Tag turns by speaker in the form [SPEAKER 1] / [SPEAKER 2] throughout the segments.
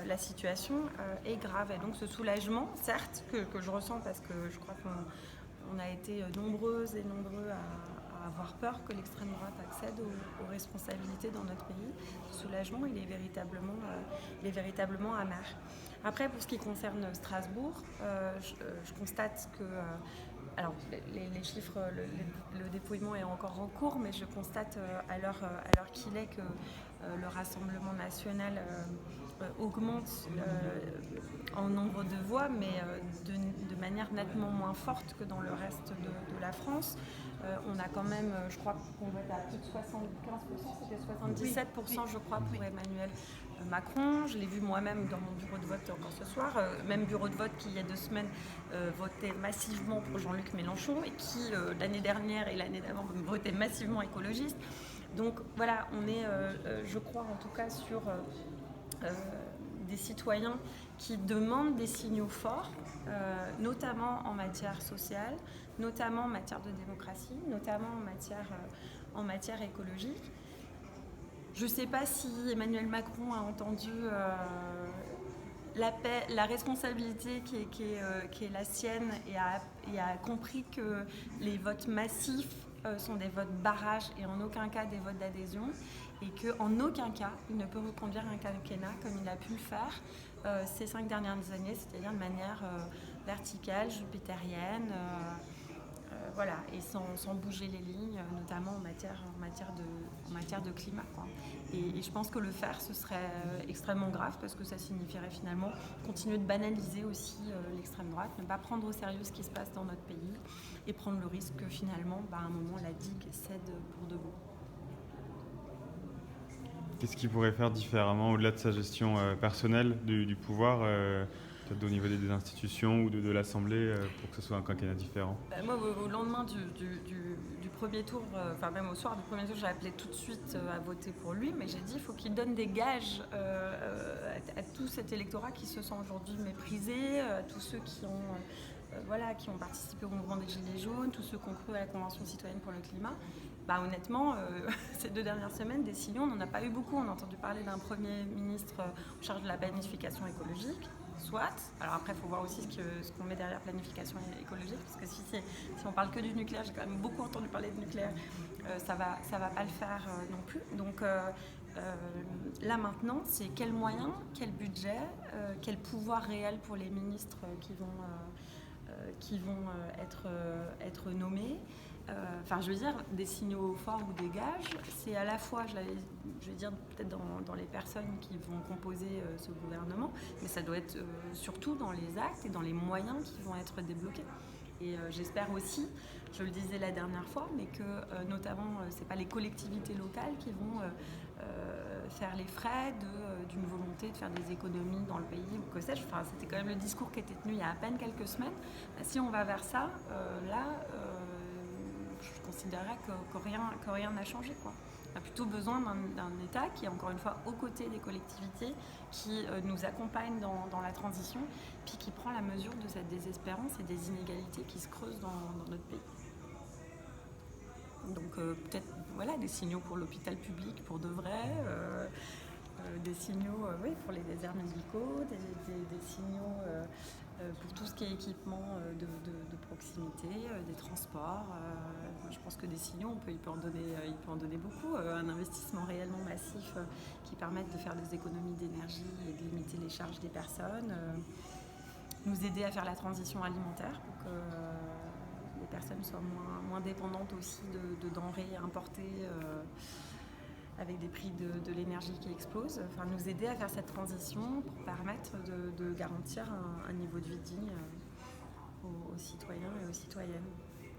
[SPEAKER 1] la situation est grave. Et donc ce soulagement, certes, que je ressens parce que je crois qu'on a été nombreuses et nombreux à avoir peur que l'extrême droite accède aux responsabilités dans notre pays, ce soulagement, il est véritablement amer. Après, pour ce qui concerne Strasbourg, je constate que... alors, les chiffres, le dépouillement est encore en cours, mais je constate à l'heure qu'il est que le Rassemblement national augmente en nombre de voix, mais de manière nettement moins forte que dans le reste de la France. On a quand même, je crois qu'on va être à plus de 75%, c'était 77% je crois pour Emmanuel Macron. Je l'ai vu moi-même dans mon bureau de vote encore ce soir, même bureau de vote qui il y a 2 semaines votait massivement pour Jean-Luc Mélenchon et qui l'année dernière et l'année d'avant votait massivement écologiste. Donc voilà, on est, je crois en tout cas, sur des citoyens qui demandent des signaux forts, notamment en matière sociale, notamment en matière de démocratie, notamment en matière écologique. Je ne sais pas si Emmanuel Macron a entendu la responsabilité qui est la sienne et a compris que les votes massifs sont des votes barrage et en aucun cas des votes d'adhésion et qu'en aucun cas il ne peut reconduire un quinquennat comme il a pu le faire ces 5 dernières années, c'est-à-dire de manière verticale, jupitérienne, voilà, et sans bouger les lignes, notamment en matière de climat, quoi. Et je pense que le faire, ce serait extrêmement grave parce que ça signifierait finalement continuer de banaliser aussi l'extrême droite, ne pas prendre au sérieux ce qui se passe dans notre pays et prendre le risque que finalement, à un moment, la digue cède pour de bon.
[SPEAKER 2] Qu'est-ce qu'il pourrait faire différemment au-delà de sa gestion personnelle du pouvoir, peut-être au niveau des institutions ou de l'Assemblée, pour que ce soit un quinquennat différent?
[SPEAKER 1] Moi, au lendemain du premier tour, enfin même au soir du premier tour, j'ai appelé tout de suite à voter pour lui, mais j'ai dit il faut qu'il donne des gages à tout cet électorat qui se sent aujourd'hui méprisé, à tous ceux qui ont participé au mouvement des Gilets jaunes, tous ceux qui ont cru à la Convention citoyenne pour le climat. Honnêtement, ces 2 dernières semaines, des signaux, on n'en a pas eu beaucoup. On a entendu parler d'un Premier ministre en charge de la planification écologique, soit. Alors après, il faut voir aussi ce qu'on met derrière planification écologique, parce que si on parle que du nucléaire, j'ai quand même beaucoup entendu parler de nucléaire, ça va pas le faire non plus. Donc là maintenant, c'est quels moyens, quel budget, quel pouvoir réel pour les ministres qui vont être nommés. Enfin, je veux dire, des signaux forts ou des gages, c'est à la fois, je vais dire, peut-être dans les personnes qui vont composer ce gouvernement, mais ça doit être surtout dans les actes et dans les moyens qui vont être débloqués. Et j'espère aussi, je le disais la dernière fois, mais que notamment, c'est pas les collectivités locales qui vont faire les frais d'une volonté de faire des économies dans le pays ou que sais-je. Enfin, c'était quand même le discours qui était tenu il y a à peine quelques semaines. Si on va vers ça, je considérerais que rien n'a changé, quoi. On a plutôt besoin d'un État qui est encore une fois aux côtés des collectivités, qui nous accompagne dans la transition, puis qui prend la mesure de cette désespérance et des inégalités qui se creusent dans notre pays. Donc peut-être des signaux pour l'hôpital public pour de vrai, des signaux pour les déserts médicaux, des signaux pour tout ce qui est équipement de proximité, des transports. Je pense que des signaux, il peut en donner beaucoup. Un investissement réellement massif qui permette de faire des économies d'énergie et de limiter les charges des personnes. Nous aider à faire la transition alimentaire pour que les personnes soient moins dépendantes aussi de denrées importées avec des prix de l'énergie qui explosent. Enfin, nous aider à faire cette transition pour permettre de garantir un niveau de vie digne aux citoyens et aux citoyennes.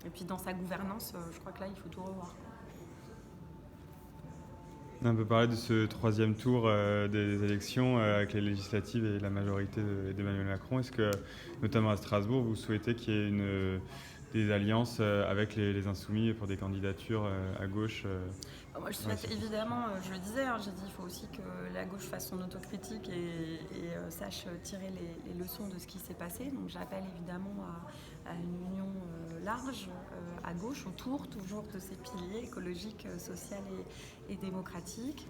[SPEAKER 1] Et puis dans sa gouvernance, je crois que là, il faut tout revoir.
[SPEAKER 2] On peut parler de ce 3e tour des élections avec les législatives et la majorité d'Emmanuel Macron. Est-ce que, notamment à Strasbourg, vous souhaitez qu'il y ait des alliances avec les insoumis pour des candidatures à gauche
[SPEAKER 1] Moi, je souhaite évidemment, je le disais, j'ai dit qu'il faut aussi que la gauche fasse son autocritique et sache tirer les leçons de ce qui s'est passé. Donc j'appelle évidemment à une union large à gauche, autour toujours de ces piliers écologiques, sociaux et démocratiques.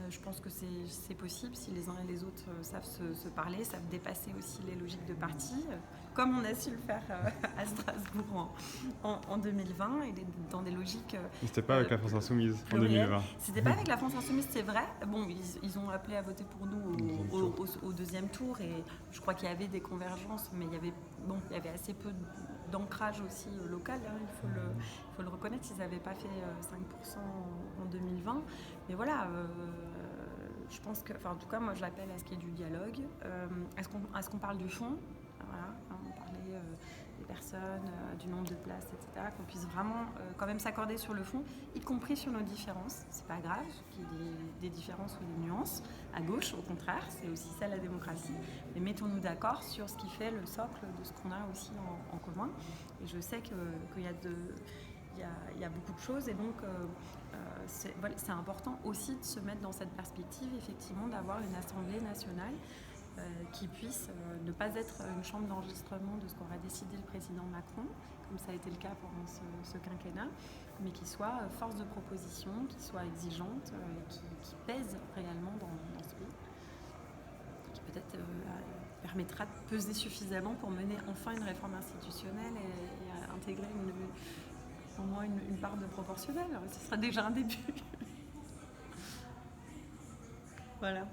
[SPEAKER 1] Je pense que c'est possible si les uns et les autres savent se parler, savent dépasser aussi les logiques de parti, comme on a su le faire à Strasbourg en 2020, et dans des logiques
[SPEAKER 2] C'était pas avec la France Insoumise en
[SPEAKER 1] plurielles.
[SPEAKER 2] 2020.
[SPEAKER 1] C'était pas avec la France Insoumise, c'est vrai. Bon, ils ont appelé à voter pour nous au deuxième tour, et je crois qu'il y avait des convergences, mais il y avait assez peu d'ancrage aussi local, hein, il faut le reconnaître, ils n'avaient pas fait 5% en 2020. Mais voilà, je pense que, en tout cas, moi je l'appelle à ce qu'il y ait du dialogue, à ce qu'on parle du fond, voilà, hein, on parlait des personnes, du nombre de places, etc., qu'on puisse vraiment quand même s'accorder sur le fond, y compris sur nos différences. C'est pas grave qu'il y ait des différences ou des nuances, à gauche, au contraire, c'est aussi ça la démocratie, mais mettons-nous d'accord sur ce qui fait le socle de ce qu'on a aussi en commun. Et je sais qu'il y a beaucoup de choses, et donc c'est important aussi de se mettre dans cette perspective, effectivement, d'avoir une Assemblée nationale qui puisse ne pas être une chambre d'enregistrement de ce qu'aura décidé le président Macron, comme ça a été le cas pendant ce quinquennat, mais qui soit force de proposition, qui soit exigeante, qui pèse réellement dans ce pays, qui peut-être permettra de peser suffisamment pour mener enfin une réforme institutionnelle et intégrer au moins une part de proportionnel. Ce sera déjà un début. Voilà.